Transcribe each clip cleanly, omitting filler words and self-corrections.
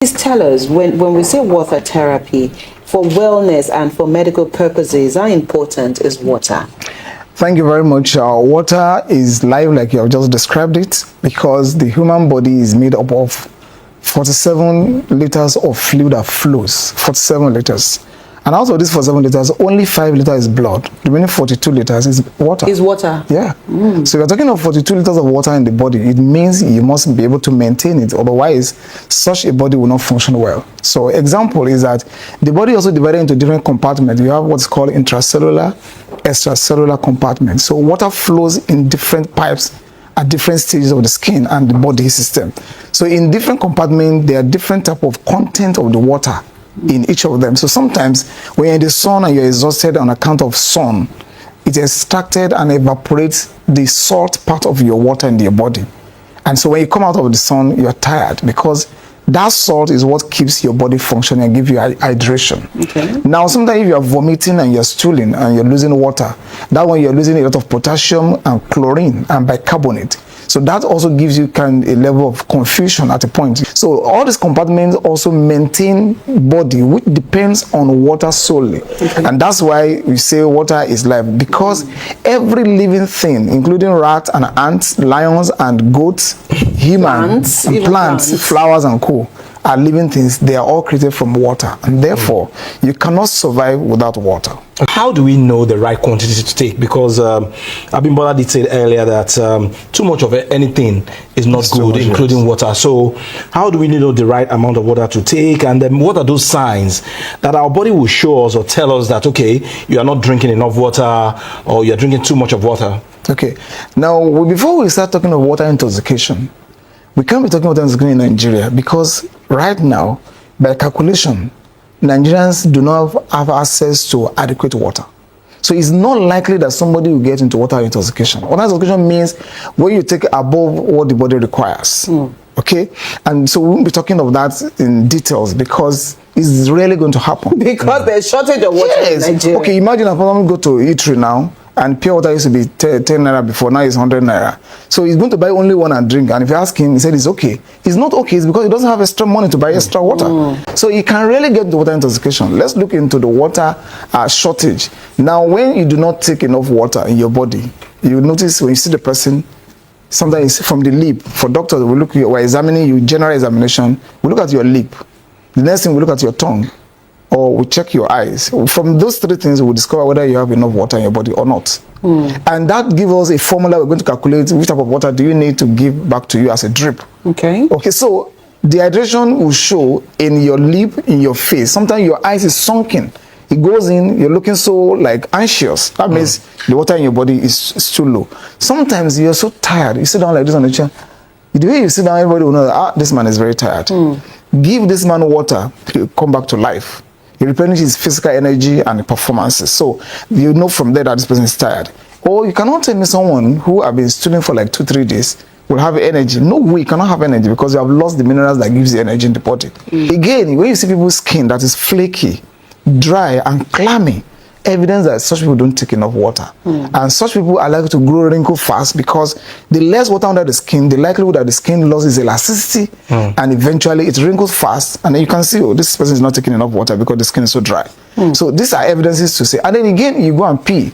please tell us, when we say water therapy, for wellness and for medical purposes, how important is water? Thank you very much. Water is life, like you have just described it, because the human body is made up of 47 liters of fluid that flows, 47 liters. And out of these 47 liters, only 5 liters is blood. The remaining 42 liters is water. Is water? Yeah. So if you're talking of 42 liters of water in the body, it means you must be able to maintain it. Otherwise, such a body will not function well. So example is that the body also divided into different compartments. You have what's called intracellular, extracellular compartments. So water flows in different pipes at different stages of the skin and the body system. So in different compartments, there are different type of content of the water in each of them. So sometimes when you're in the sun and you're exhausted on account of sun, it extracted and evaporates the salt part of your water in your body. And so when you come out of the sun, you're tired because that salt is what keeps your body functioning and give you hydration. Okay. Now, sometimes if you're vomiting and you're stooling and you're losing water, that one you're losing a lot of potassium and chlorine and bicarbonate. So that also gives you kind of a level of confusion at a point. So all these compartments also maintain body, which depends on water solely. Okay. And that's why we say water is life, because every living thing, including rats and ants, lions and goats, humans, plants, flowers and co, are living things. They are all created from water, and therefore you cannot survive without water. How do we know the right quantity to take? Because Abimbola did say earlier that too much of anything is not good, including water. So how do we know the right amount of water to take? And then what are those signs that our body will show us or tell us that, okay, you are not drinking enough water or you're drinking too much of water? Okay. Now, before we start talking of water intoxication, we can't be talking about intoxication in Nigeria because right now, by calculation, Nigerians do not have access to adequate water. So it's not likely that somebody will get into water intoxication. Water intoxication means when you take above what the body requires. Okay? And so we won't be talking of that in details because it's rarely going to happen. Because there's shortage of water in Nigeria. Okay, imagine if I go to eatery now, and pure water used to be 10 naira before, now it's 100 naira. So he's going to buy only one and drink. And if you ask him, he said it's okay. It's not okay. It's because he doesn't have extra money to buy extra water. So he can really get the water intoxication. Let's look into the water shortage. Now, when you do not take enough water in your body, you notice when you see the person, sometimes from the lip. For doctors, we look, we're examining you, general examination. We look at your lip. The next thing, we look at your tongue. Or we check your eyes. From those three things, we'll discover whether you have enough water in your body or not. And that gives us a formula. We're going to calculate which type of water do you need to give back to you as a drip. Okay. Okay, so dehydration will show in your lip, in your face. Sometimes your eyes is sunken. It goes in, you're looking so like anxious. That means the water in your body is too low. Sometimes you're so tired. You sit down like this on the chair. The way you sit down, everybody will know that, this man is very tired. Give this man water, he'll come back to life. He replenishes his physical energy and performances. So you know from there that this person is tired. Or you cannot tell me someone who have been stooling for like 2-3 days will have energy. No way, you cannot have energy because you have lost the minerals that gives you energy in the body. Again, when you see people's skin that is flaky, dry and clammy, evidence that such people don't take enough water. And such people are likely to grow wrinkle fast because the less water under the skin, the likelihood that the skin loses elasticity and eventually it wrinkles fast. And then you can see, oh, this person is not taking enough water because the skin is so dry. So these are evidences to say. And then again, you go and pee.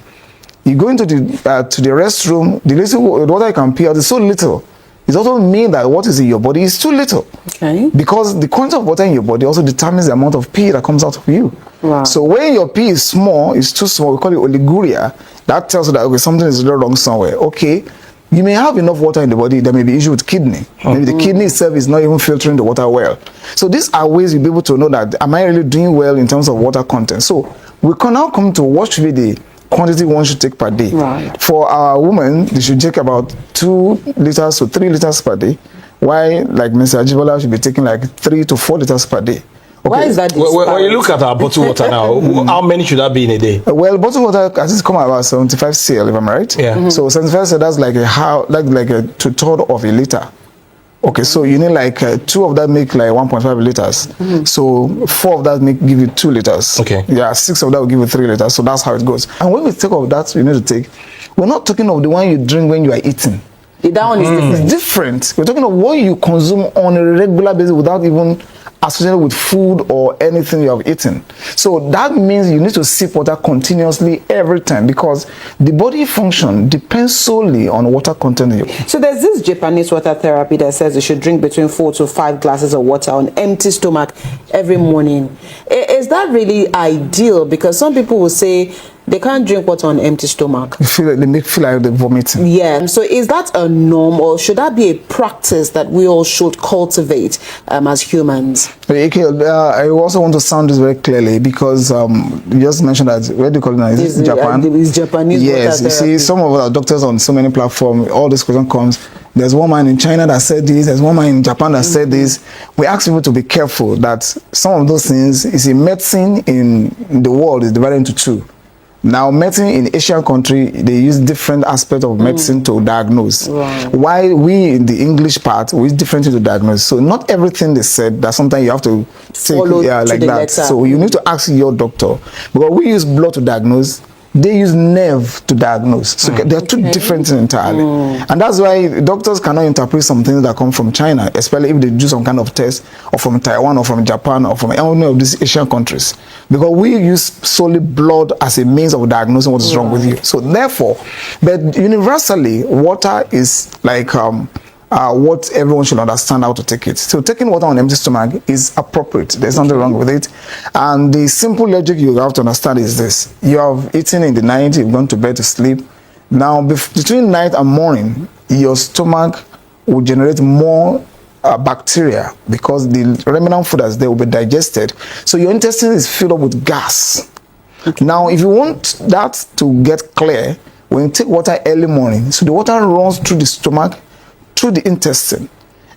You go into the restroom, the little water you can pee out is so little. It also means that what is in your body is too little. Okay. Because the quantity of water in your body also determines the amount of pee that comes out of you. Wow. So when your pee is small, it's too small, we call it oliguria, that tells you that, okay, something is wrong somewhere. Okay, you may have enough water in the body, there may be issue with kidney. Maybe the kidney itself is not even filtering the water well. So these are ways you'll be able to know that, am I really doing well in terms of water content? So we can now come to what should be the quantity one should take per day. Right. For our women, they should take about 2 liters to 3 liters per day. While, like Mr. Ajibola, should be taking like 3 to 4 liters per day. Okay. Why is that? When you look at our bottled water now, how many should that be in a day? Well, bottled water has just come about 75 cl, if I'm right. Yeah. So 75 cl, that's like a 2/3 of a liter. Okay, so you need like 2 of that make like 1.5 liters. So 4 of that give you 2 liters. Okay. Yeah, 6 of that will give you 3 liters. So that's how it goes. And when we take of that, you need to take. We're not talking of the one you drink when you are eating. That one is different. It's different. We're talking of what you consume on a regular basis without even associated with food or anything you have eaten. So that means you need to sip water continuously every time, because the body function depends solely on water content in your body. So there's this Japanese water therapy that says you should drink between 4 to 5 glasses of water on empty stomach every morning. Is that really ideal? Because some people will say they can't drink water on empty stomach. You feel like they feel like they're vomiting. Yeah. So is that a norm, or should that be a practice that we all should cultivate as humans? Okay, I also want to sound this very clearly, because you just mentioned that, where do you call it now? Is it Japan? It's Japanese. Yes, you see, some of our doctors on so many platforms, all this question comes. There's one man in China that said this, there's one man in Japan that said this. We ask people to be careful that some of those things, is in medicine in the world is divided into two. Now, medicine in Asian country, they use different aspects of medicine to diagnose. Right. While we in the English part, we use different to diagnose. So not everything they said that sometimes you have to take like that. Letter. So you need to ask your doctor. Because we use blood to diagnose, they use nerve to diagnose. So they are two different things entirely. And that's why doctors cannot interpret some things that come from China, especially if they do some kind of test, or from Taiwan, or from Japan, or from any of these Asian countries. Because we use solely blood as a means of diagnosing what is wrong with you. So therefore, but universally, water is like what everyone should understand how to take it. So taking water on empty stomach is appropriate. There's nothing wrong with it. And the simple logic you have to understand is this. You have eaten in the night, you've gone to bed to sleep. Now, between night and morning, your stomach will generate more bacteria, because the remnant food as they will be digested. So your intestine is filled up with gas. Now, if you want that to get clear, when you take water early morning, so the water runs through the stomach, through the intestine,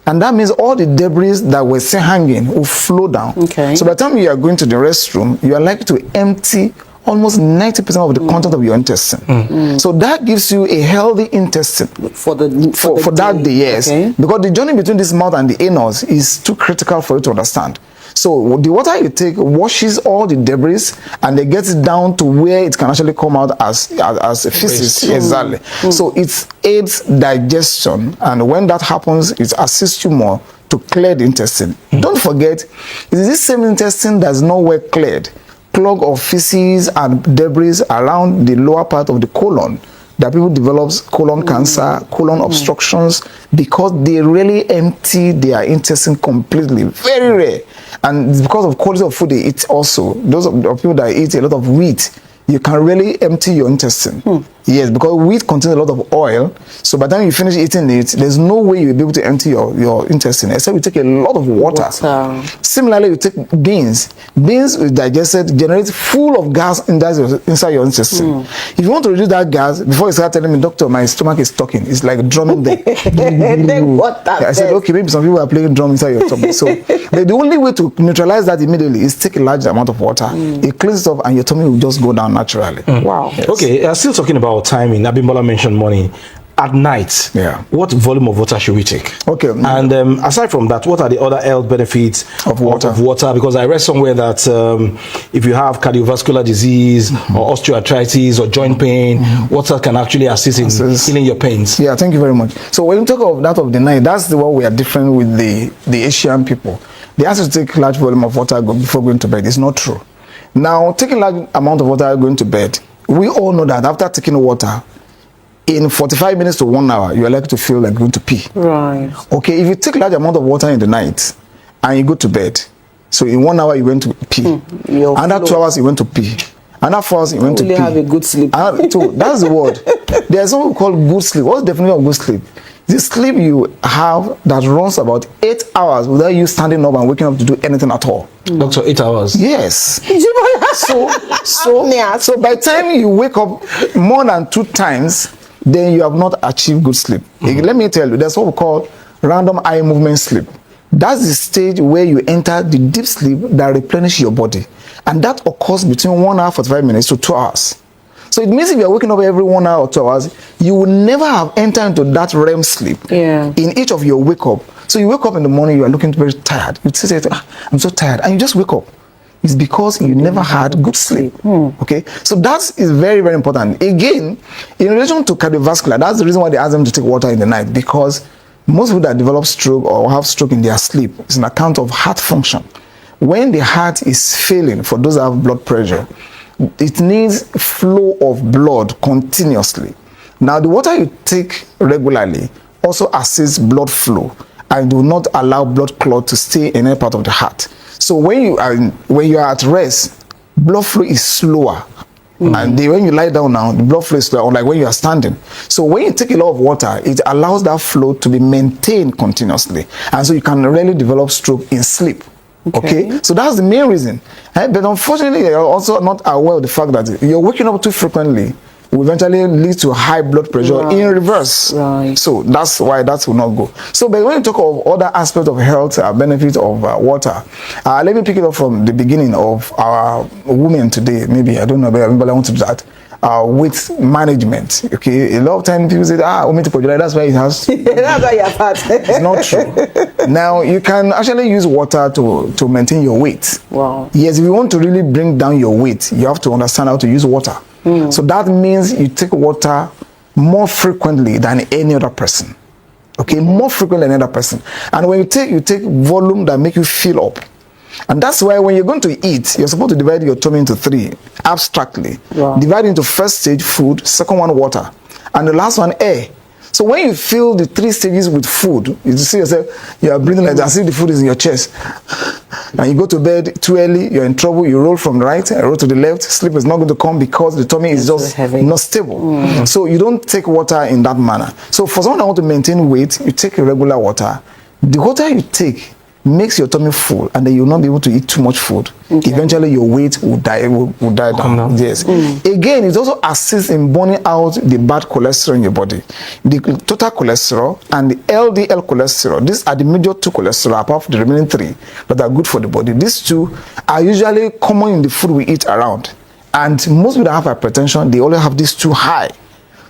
and that means all the debris that were still hanging will flow down. So by the time you are going to the restroom, you are likely to empty almost 90% of the content of your intestine. So that gives you a healthy intestine for that day, yes. Because the journey between this mouth and the anus is too critical for you to understand. So the water you take washes all the debris, and they get it down to where it can actually come out as a feces. Exactly. So it aids digestion, and when that happens, it assists you more to clear the intestine. Don't forget, it is this same intestine that's nowhere cleared, clog of feces and debris around the lower part of the colon, that people develop colon cancer, colon obstructions, because they really empty their intestine completely. Very rare. And it's because of quality of food they eat also. Those of the people that eat a lot of wheat, you can really empty your intestine. Yes, because wheat contains a lot of oil. So by the time you finish eating it, there's no way you'll be able to empty your intestine, except you take a lot of water. Similarly, you take beans. Beans is digested, generates full of gas inside your intestine. If you want to reduce that gas, before you start telling me, doctor, my stomach is talking, it's like drumming there. I said, okay, maybe some people are playing drum inside your stomach. So the only way to neutralize that immediately is take a large amount of water. It cleans it up, and your tummy will just go down naturally. Wow. Yes. Okay, still talking about timing. Abimbola mentioned morning. At night, what volume of water should we take? Okay. And aside from that, what are the other health benefits of water? Because I read somewhere that if you have cardiovascular disease or osteoarthritis or joint pain, water can actually assist in healing your pains. Yeah, thank you very much. So when you talk of that of the night, that's the one we are different with the Asian people. They ask you to take large volume of water before going to bed. It's not true. Now, taking large amount of water going to bed, we all know that after taking water, in 45 minutes to 1 hour, you are likely to feel like going to pee. Right. Okay, if you take large amount of water in the night and you go to bed, so in 1 hour you went to pee, another 2 hours you went to pee, another 4 hours you went to pee. Have a good sleep. So that's the word. There's something called good sleep. What's the definition of good sleep? The sleep you have that runs about 8 hours without you standing up and waking up to do anything at all. Doctor, 8 hours? Yes. So by the time you wake up more than 2 times, then you have not achieved good sleep. Let me tell you, there's what we call random eye movement sleep. That's the stage where you enter the deep sleep that replenishes your body. And that occurs between 1 hour 45 minutes to 2 hours. So it means if you're waking up every 1 hour or 2 hours, you will never have entered into that REM sleep in each of your wake up. So you wake up in the morning, you are looking very tired. You say, I'm so tired. And you just wake up. It's because you never had good sleep. Okay, so that is very, very important. Again, in relation to cardiovascular, that's the reason why they ask them to take water in the night, because most people that develop stroke or have stroke in their sleep is an account of heart function. when the heart is failing, for those that have blood pressure, it needs flow of blood continuously. Now, the water you take regularly also assists blood flow and do not allow blood clot to stay in any part of the heart. So when you are at rest, blood flow is slower. And when you lie down now, the blood flow is slower, like when you are standing. So when you take a lot of water, it allows that flow to be maintained continuously. And so you can really develop stroke in sleep. Okay? So that's the main reason. But unfortunately, you're also not aware of the fact that you're waking up too frequently will eventually lead to high blood pressure in reverse. So that's why that will not go. So, but when you talk of other aspects of health, benefits of water, let me pick it up from the beginning of our women today. Maybe, I don't know, but everybody wants to do that. With management, okay, a lot of times people say, women to project, that's why it has. That's why you're fat. It's not true. Now, you can actually use water to maintain your weight. Wow. Yes, if you want to really bring down your weight, you have to understand how to use water. So that means you take water more frequently than any other person. Okay, more frequently than any other person. And when you take volume that make you fill up. And that's why when you're going to eat, you're supposed to divide your tummy into 3, abstractly. Divide into first stage food, second one water, and the last one air. So when you fill the 3 stages with food, you see yourself, you are breathing like that, as if the food is in your chest. And you go to bed too early, you're in trouble, you roll from the right, roll to the left, sleep is not going to come because the tummy is just not stable. So you don't take water in that manner. So for someone that want to maintain weight, you take a regular water. The water you take makes your tummy full, and then you'll not be able to eat too much food. Eventually your weight will die down. Yes. Again, it also assists in burning out the bad cholesterol in your body. The total cholesterol and the LDL cholesterol, these are the major 2 cholesterol apart from the remaining 3 that are good for the body. These 2 are usually common in the food we eat around, and most people that have hypertension, they always have these 2 high.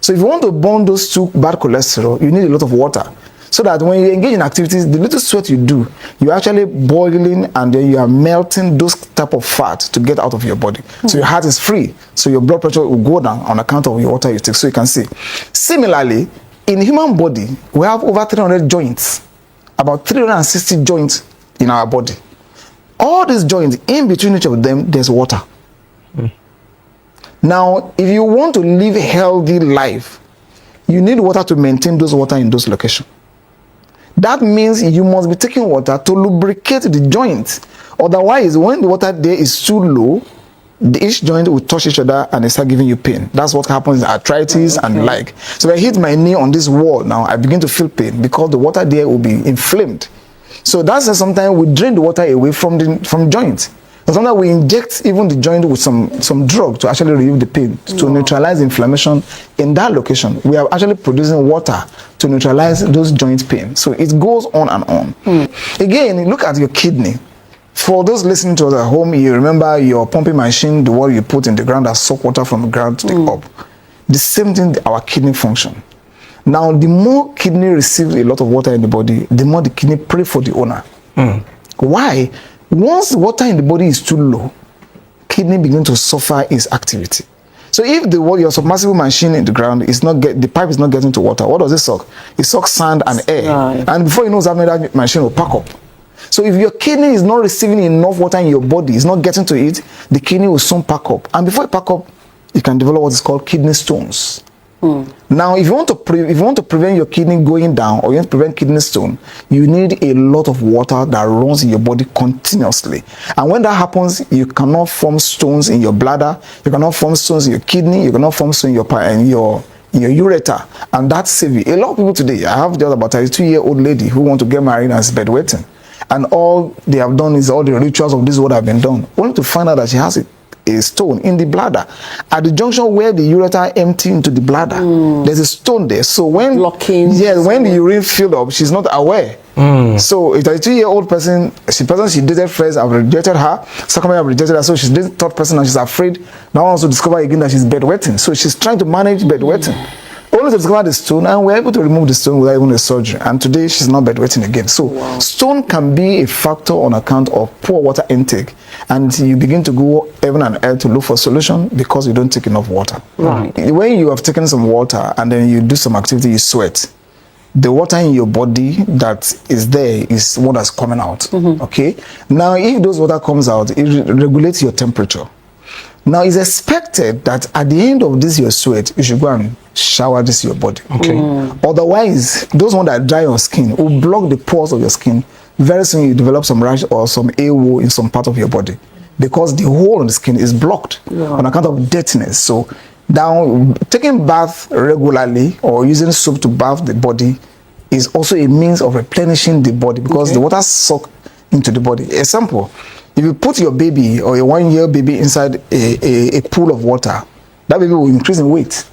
So if you want to burn those 2 bad cholesterol, you need a lot of water. So that when you engage in activities, the little sweat you do, you're actually boiling and then you are melting those type of fat to get out of your body. So your heart is free. So your blood pressure will go down on account of your water you take. So you can see. Similarly, in the human body, we have over 300 joints, about 360 joints in our body. All these joints, in between each of them, there's water. Now, if you want to live a healthy life, you need water to maintain those water in those locations. That means you must be taking water to lubricate the joint. Otherwise, when the water there is too low, each joint will touch each other and they start giving you pain. That's what happens in arthritis and the like. So if I hit my knee on this wall now, I begin to feel pain because the water there will be inflamed. So that's why sometimes we drain the water away from the joint. And sometimes we inject even the joint with some drug to actually relieve the pain, to neutralize inflammation in that location. We are actually producing water to neutralize those joint pain. So it goes on and on. Again, look at your kidney. For those listening to us at home, you remember your pumping machine, the one you put in the ground that suck water from the ground to the up. The same thing, our kidney function. Now, the more kidney receives a lot of water in the body, the more the kidney pray for the owner. Why? Once the water in the body is too low, kidney begin to suffer its activity. So if your submersible machine in the ground is not the pipe is not getting to water, what does it suck? It sucks sand and air. And before you know what's happening, that machine will pack up. So if your kidney is not receiving enough water in your body, it's not getting to it, the kidney will soon pack up. And before it pack up, you can develop what is called kidney stones. Now, if you want to prevent your kidney going down, or you want to prevent kidney stone, you need a lot of water that runs in your body continuously. And when that happens, you cannot form stones in your bladder, you cannot form stones in your kidney, you cannot form stones in your ureter, and that's saving. A lot of people today, I have just about a 32-year-old lady who want to get married and is bedwetting, and all they have done is all the rituals of this what have been done, only to find out that she has a stone in the bladder at the junction where the ureter empty into the bladder. There's a stone there. So when when the urine filled up, she's not aware. So a 32-year-old person, she dated first, I've rejected her. Second time I've rejected her. So she's the third person and she's afraid. Now also discover again that she's bedwetting. So she's trying to manage bedwetting. Only to discover the stone, and we're able to remove the stone without even a surgery. And today she's not bedwetting again. So stone can be a factor on account of poor water intake, and you begin to go heaven and earth to look for a solution because you don't take enough water. When you have taken some water and then you do some activity, you sweat. the water in your body that is there is what is coming out. Okay. Now, if those water comes out, it regulates your temperature. Now, it's expected that at the end of this your sweat, you should go and shower this your body. Okay. Otherwise, those ones that dry your skin will block the pores of your skin. Very soon you develop some rash or some AO in some part of your body because the hole in the skin is blocked on account of dirtiness. So now, taking bath regularly or using soap to bath the body is also a means of replenishing the body because the water soaks into the body. Example, if you put your baby or a 1-year baby inside a pool of water, that baby will increase in weight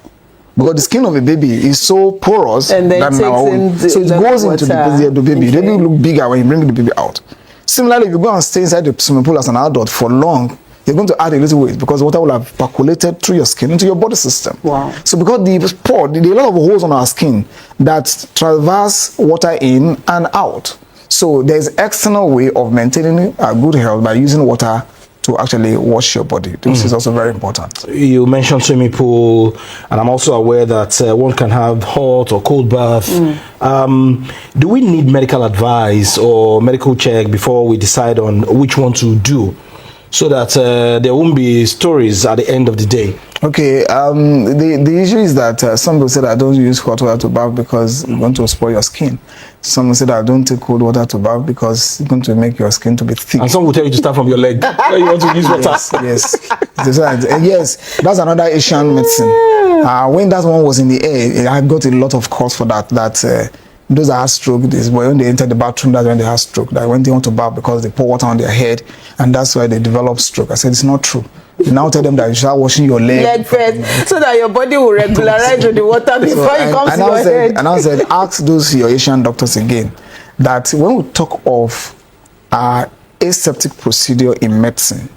because the skin of a baby is so porous and then so it goes into the baby. The baby will look bigger when you bring the baby out. Similarly, if you go and stay inside the swimming pool as an adult for long, you're going to add a little weight because water will have percolated through your skin into your body system. Wow. So because there are a lot of holes on our skin that traverse water in and out. So there's external way of maintaining a good health by using water to actually wash your body. This is also very important. You mentioned swimming pool, and I'm also aware that one can have hot or cold bath. Do we need medical advice or medical check before we decide on which one to do, so that there won't be stories at the end of the day? Okay, the issue is that some people say that I don't use hot water to bath because it's going to spoil your skin. Some will say that I don't take cold water to bath because it's going to make your skin to be thick. And some will tell you to start from your leg. Where you want to use water. Yes, that's another Asian medicine. When that one was in the air, I got a lot of calls for that. Those that have stroke, when they enter the bathroom, that's when they have stroke. That when they want to bath because they pour water on their head, and that's why they develop stroke. I said it's not true. You now tell them that you start washing your leg first, so that your body will regularize with the water before it comes to your head. And I said, ask those your Asian doctors again that when we talk of aseptic procedure in medicine,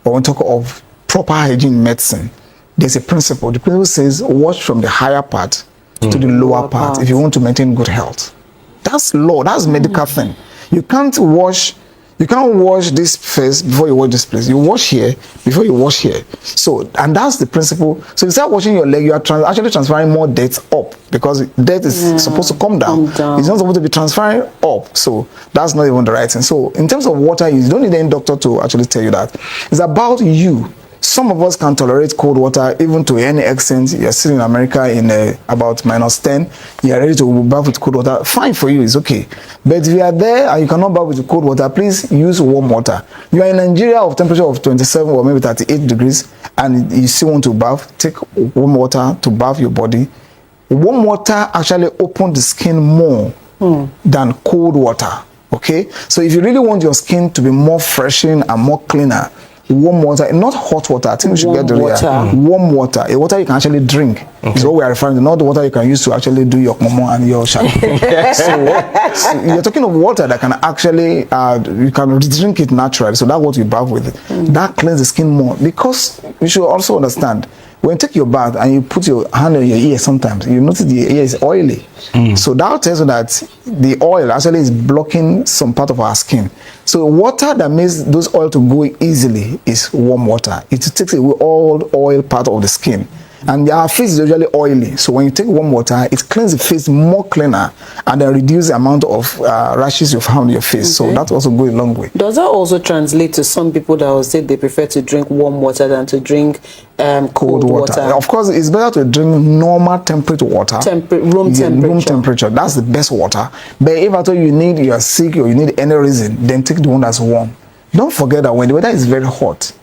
or when we talk of proper hygiene in medicine, there's a principle. The principle says wash from the higher part to the lower part if you want to maintain good health. That's law. That's medical thing. You can't wash this face before you wash this place. You wash here before you wash here. So, and that's the principle. So, instead of washing your leg, you are actually transferring more dirt up because dirt is supposed to come down. It's not supposed to be transferring up. So, that's not even the right thing. So, in terms of water use, you don't need any doctor to actually tell you that. It's about you. Some of us can tolerate cold water even to any extent. You're sitting in America in about -10. You're ready to bath with cold water. Fine for you, it's okay. But if you are there and you cannot bath with cold water, please use warm water. You are in Nigeria of temperature of 27 or maybe 38 degrees and you still want to bath, take warm water to bath your body. Warm water actually opens the skin more than cold water. Okay? So if you really want your skin to be more freshening and more cleaner, warm water, not hot water. I think we should get the warm water. A water you can actually drink is what we are referring to, not the water you can use to actually do your momo and your shampoo. so you're talking of water that can actually, you can drink it naturally. So that's what you bath with. That cleans the skin more. Because you should also understand, when you take your bath and you put your hand on your ear sometimes, you notice the ear is oily. So that tells you that the oil actually is blocking some part of our skin. So water that makes those oil to go easily is warm water. It takes away all the oil part of the skin. And our face is usually oily. So when you take warm water, it cleans the face more cleaner and then reduce the amount of rashes you found on your face. So that also goes a long way. Does that also translate to some people that will say they prefer to drink warm water than to drink cold water? Of course, it's better to drink normal temperature water. Room temperature. Room temperature. That's the best water. But if at all you are sick or you need any reason, then take the one that's warm. Don't forget that when the weather is very hot,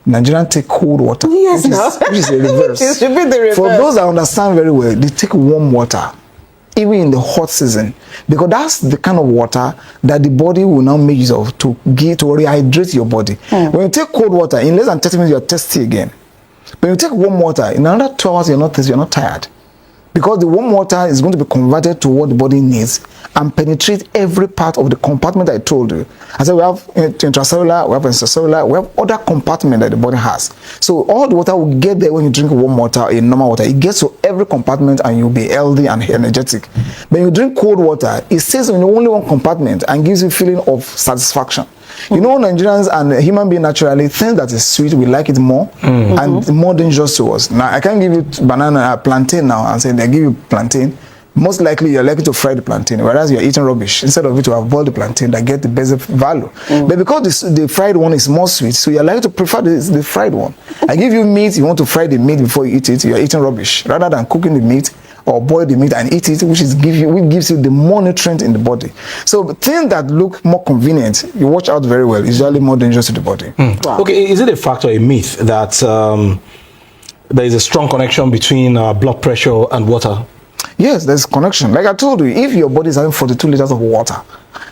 Nigerians take cold water. Yes, which is the reverse. It should be the reverse. For those that understand very well, they take warm water, even in the hot season, because that's the kind of water that the body will now make use of to rehydrate your body. When you take cold water, in less than 30 minutes, you're thirsty again. When you take warm water, in another 2 hours, you're not thirsty, you're not tired. Because the warm water is going to be converted to what the body needs and penetrate every part of the compartment I told you. I said we have intracellular, we have extracellular, we have other compartment that the body has. So all the water will get there when you drink warm water in normal water. It gets to every compartment and you'll be healthy and energetic. When you drink cold water, it stays in only one compartment and gives you a feeling of satisfaction. You know, Nigerians and human beings naturally think that it's sweet, we like it more and more dangerous to us. Now, I can't give you banana, plantain now and say they give you plantain. most likely you're likely to fry the plantain, whereas you're eating rubbish. Instead of it to have boiled the plantain that get the basic value. But because the fried one is more sweet, so you're likely to prefer the fried one. I give you meat, you want to fry the meat before you eat it, you're eating rubbish. Rather than cooking the meat or boil the meat and eat it, which gives you the more nutrient in the body. So things that look more convenient, you watch out very well, is usually more dangerous to the body. Wow. Okay, is it a fact or a myth that there is a strong connection between blood pressure and water? Yes, there's a connection. Like I told you, if your body is having 42 liters of water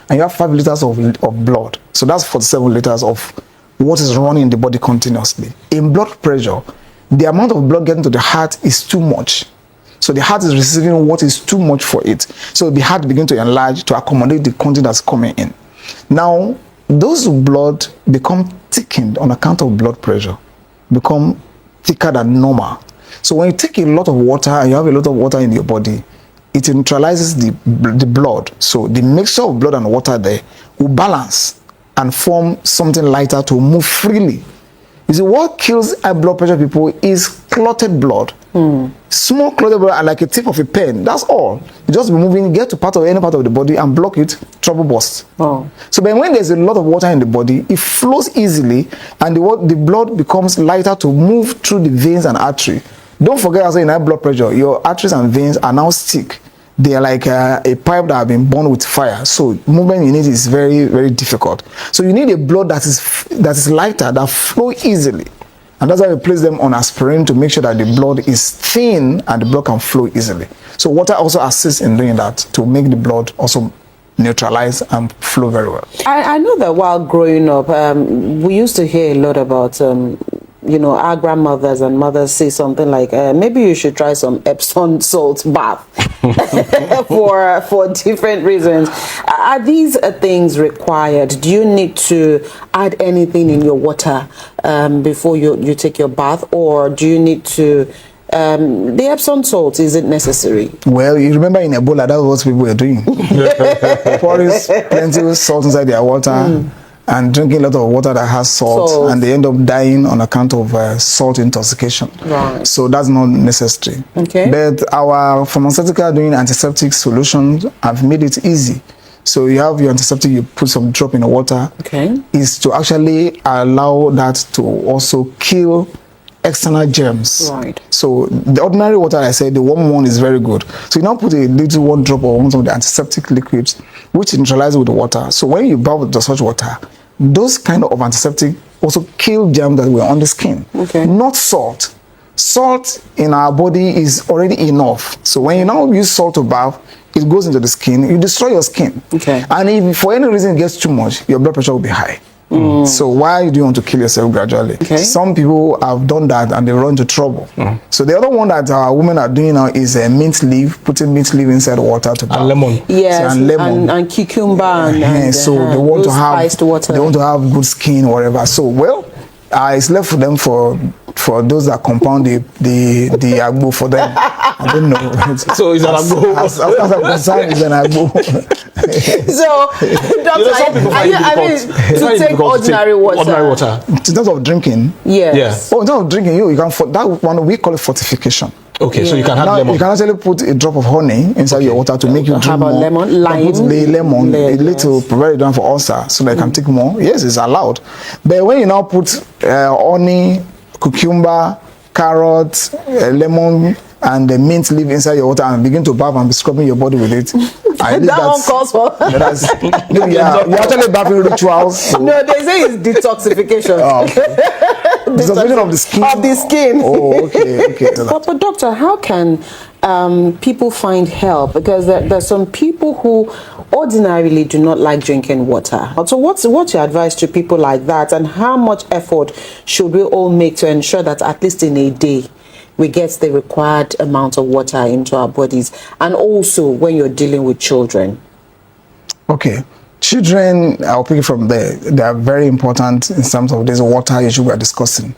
and you have 5 liters of blood, so that's 47 liters of what is running in the body continuously. In blood pressure, the amount of blood getting to the heart is too much. So the heart is receiving what is too much for it. So the heart begins to enlarge to accommodate the content that's coming in. Now, those blood become thickened on account of blood pressure, become thicker than normal. So when you take a lot of water and you have a lot of water in your body, it neutralizes the blood. So the mixture of blood and water there will balance and form something lighter to move freely. You see, what kills high blood pressure people is clotted blood. Small clotted blood, like a tip of a pen. That's all. You just be moving, get to any part of the body and block it, trouble bursts. Oh. So then when there's a lot of water in the body, it flows easily and the blood becomes lighter to move through the veins and artery. Don't forget also in high blood pressure, your arteries and veins are now thick. They are like a pipe that have been burned with fire. So movement in it is very, very difficult. So you need a blood that is lighter, that flow easily. And that's why we place them on aspirin to make sure that the blood is thin and the blood can flow easily. So water also assists in doing that to make the blood also neutralize and flow very well. I know that while growing up, we used to hear a lot about our grandmothers and mothers say something like, maybe you should try some Epsom salt bath for different reasons. Are these things required? Do you need to add anything in your water before you take your bath, or do you need to the Epsom salt, is it necessary? Well, you remember in Ebola, that's what people were doing. Pouring plenty of salt inside their water. And drinking a lot of water that has salt, and they end up dying on account of salt intoxication. Right. So that's not necessary. Okay. But our pharmaceutical doing antiseptic solutions have made it easy. So you have your antiseptic, you put some drop in the water. Okay. Is to actually allow that to also kill external germs. Right. So the ordinary water, I said, the warm one is very good. So you now put a little one drop or one of the antiseptic liquids, which neutralizes with the water. So when you bath with such water, those kind of antiseptic also kill germs that were on the skin. Okay. Not salt. Salt in our body is already enough. So when you now use salt to bath, it goes into the skin, you destroy your skin. Okay. And if for any reason it gets too much, your blood pressure will be high. So why do you want to kill yourself gradually? Okay. Some people have done that and they run into trouble. So the other one that our women are doing now is mint leaf, putting mint leaf inside water to bath. And lemon. Yes, so, and lemon. And cucumber and so they want to have spiced water. They want to have good skin or whatever. So well, it's left for them for those that compound the agbo for them. I don't know. So is an agbo? As I'm concerned, it's an agbo. So, doctor, some people find it to take ordinary water. Ordinary water. In terms of drinking, Yes. Oh, in terms of drinking, you can that one we call it fortification. Okay, so you can have Now, lemon. you can actually put a drop of honey inside your water to make you drink about more. lemon, lime? Put the lemon, a Yes. little, provide it down for ulcer, so they can take more. Yes, it's allowed. But when you now put honey, cucumber, carrot, lemon, and the mint leaf inside your water and begin to bath and be scrubbing your body with it, I think That one calls for. you're actually bathing rituals. So. No, they say it's detoxification. Oh, okay. Detoxification of the skin. Of the skin. Oh, okay. But doctor, how can people find help? Because there's some people who ordinarily do not like drinking water. So what's your advice to people like that, and how much effort should we all make to ensure that at least in a day we get the required amount of water into our bodies, and also when you're dealing with children? Okay. Children, I'll pick it from there. They are very important in terms of this water issue we are discussing.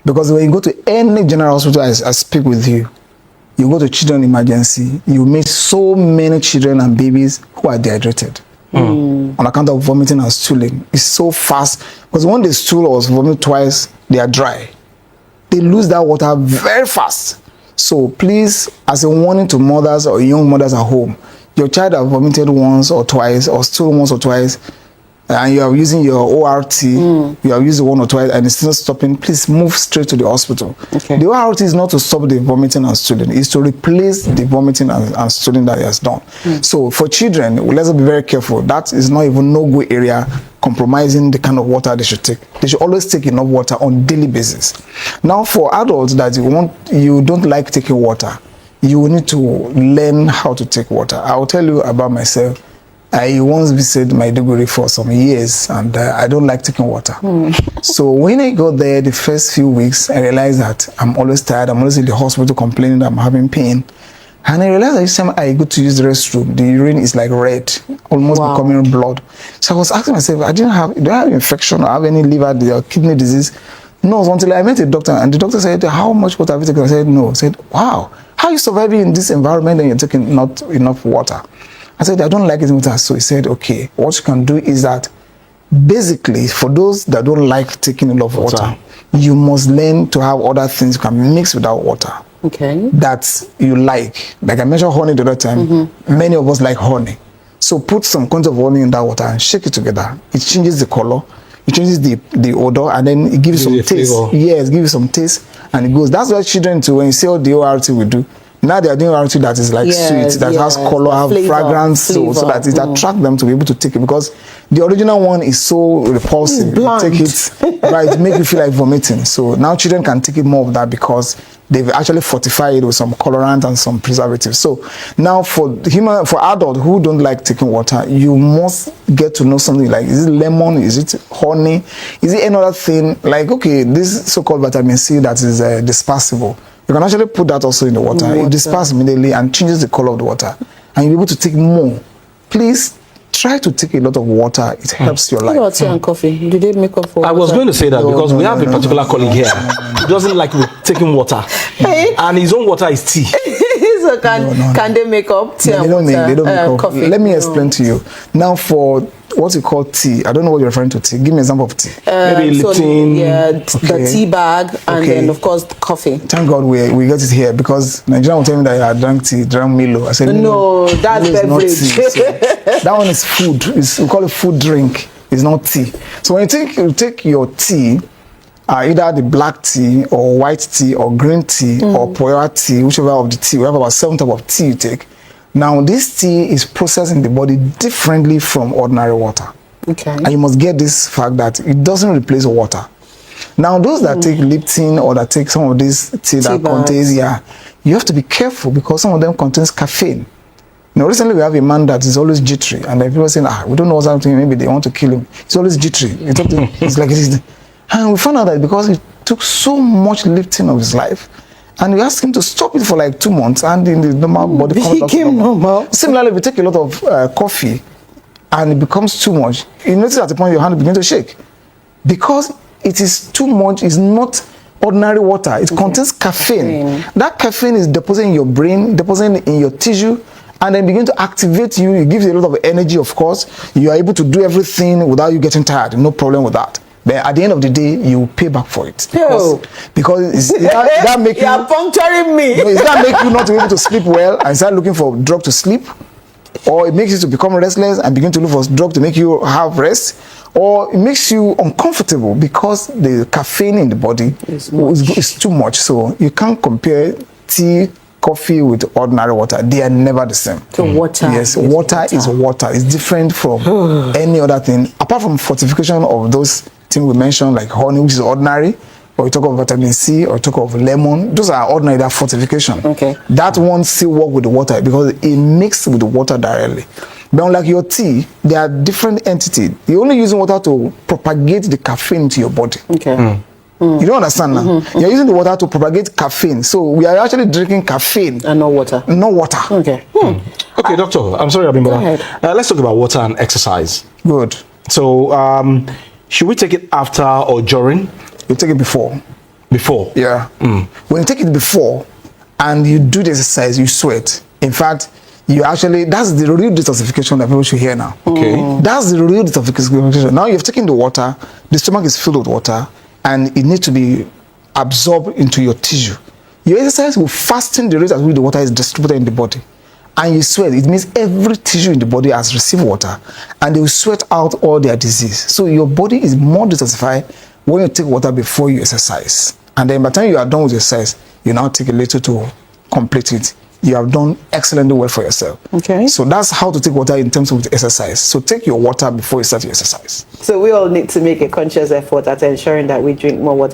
Because when you go to any general hospital, I speak with you, you go to children emergency, you meet so many children and babies who are dehydrated on account of vomiting and stooling. It's so fast. Because when they stool or vomit twice, they are dry. They lose that water very fast. So please, as a warning to mothers or young mothers at home, your child has vomited once or twice or stool once or twice, and you are using your ORT, you are using one or twice and it's still stopping, please move straight to the hospital. Okay. The ORT is not to stop the vomiting and stooling, it's to replace the vomiting and stooling that he has done. So for children, let's be very careful. That is not even no-go area, compromising the kind of water they should take. They should always take enough water on daily basis. Now for adults that you don't like taking water, you will need to learn how to take water. I will tell you about myself. I once visited Maiduguri for some years and I don't like taking water. So when I got there the first few weeks, I realized that I'm always tired. I'm always in the hospital complaining that I'm having pain. And I realized that each time I go to use the restroom, the urine is like red, almost becoming blood. So I was asking myself, do I have infection or have any liver or kidney disease? No, until I met a doctor and the doctor said, how much water have you taken? I said, no. I said, wow, how are you surviving in this environment and you're taking not enough water? I said, I don't like it in water. So he said, okay, what you can do is that basically for those that don't like taking a lot of water, you must learn to have other things you can mix without water. Okay. That you like. Like I mentioned honey the other time, many of us like honey. So put some kinds of honey in that water and shake it together. It changes the color, it changes the odor, and then it gives you some taste. Yes, it gives you some taste, and it goes. That's why children too, when you see all the ORT we do, now they are doing ORT that is like sweet, that has color, have fragrance, so that it attracts them to be able to take it, because the original one is so repulsive. You take it, right, make you feel like vomiting. So now children can take it more of that because they've actually fortified it with some colorant and some preservatives. So now for adults who don't like taking water, you must get to know something like, is it lemon, is it honey, is it any other thing? Like, okay, this so-called vitamin C that is dispersible, you can actually put that also in the water. It disperses immediately and changes the color of the water, and you'll be able to take more. Please try to take a lot of water. It helps your life. What about tea and coffee? Do they make up for I was going to say that because we have a particular colleague here who doesn't like taking water. And his own water is tea. So can they make up tea and water? They don't make up. Coffee? Let me explain to you. Now for what you call tea, I don't know what you're referring to tea. Give me an example of tea. Maybe Lipton. The tea bag, and then of course coffee. Thank God we got it here, because Nigerian will tell me that I drank tea, drank Milo. I said no, that's beverage. So that one is food. We call it food drink. It's not tea. So when you take your tea, either the black tea or white tea or green tea or pu'er tea, whichever of the tea, we have about 7 types of tea you take. Now this tea is processed in the body differently from ordinary water. Okay. And you must get this fact that it doesn't replace water. Now those that take Lipton or that take some of this tea that contains, you have to be careful, because some of them contains caffeine. Now recently we have a man that is always jittery, and people are saying, we don't know what's happening, maybe they want to kill him. He's always jittery. It's like this. And we found out that because he took so much Lipton of his life, and we asked him to stop it for like 2 months, and in the normal body comes back to normal. Similarly, we take a lot of coffee and it becomes too much. You notice at the point your hand begins to shake, because it is too much. It's not ordinary water. It contains caffeine. That caffeine is depositing in your brain, depositing in your tissue, and then begin to activate you. It gives you a lot of energy, of course. You are able to do everything without you getting tired. No problem with that. But at the end of the day, you will pay back for it. Because that make you... are puncturing me. Does that make you not be able to sleep well and start looking for drug to sleep? Or it makes you to become restless and begin to look for drug to make you have rest? Or it makes you uncomfortable because the caffeine in the body is too much. So you can't compare tea, coffee with ordinary water. They are never the same. So water. Yes, water is water. It's different from any other thing. Apart from fortification of those things we mentioned, like honey, which is ordinary, or we talk of vitamin C, or talk of lemon, those are ordinary, they're fortification. Okay. That one still work with the water because it mixes with the water directly. But unlike your tea, they are different entities. You're only using water to propagate the caffeine into your body. Okay. You don't understand now. You're using the water to propagate caffeine. So we are actually drinking caffeine. And no water. No water. Okay. Okay, doctor, I'm sorry, Abimbola. Let's talk about water and exercise. Good. So should we take it after or during? You take it before. Before? Yeah. When you take it before and you do the exercise, you sweat. In fact, you actually, that's the real detoxification that people should hear now. Okay. That's the real detoxification. Now you've taken the water, the stomach is filled with water, and it needs to be absorbed into your tissue. Your exercise will fasten the rate at which the water is distributed in the body. And you sweat, it means every tissue in the body has received water, and they will sweat out all their disease. So your body is more detoxified when you take water before you exercise. And then by the time you are done with exercise, you now take a little to complete it. You have done excellently well for yourself. Okay. So that's how to take water in terms of the exercise. So take your water before you start your exercise. So we all need to make a conscious effort at ensuring that we drink more water.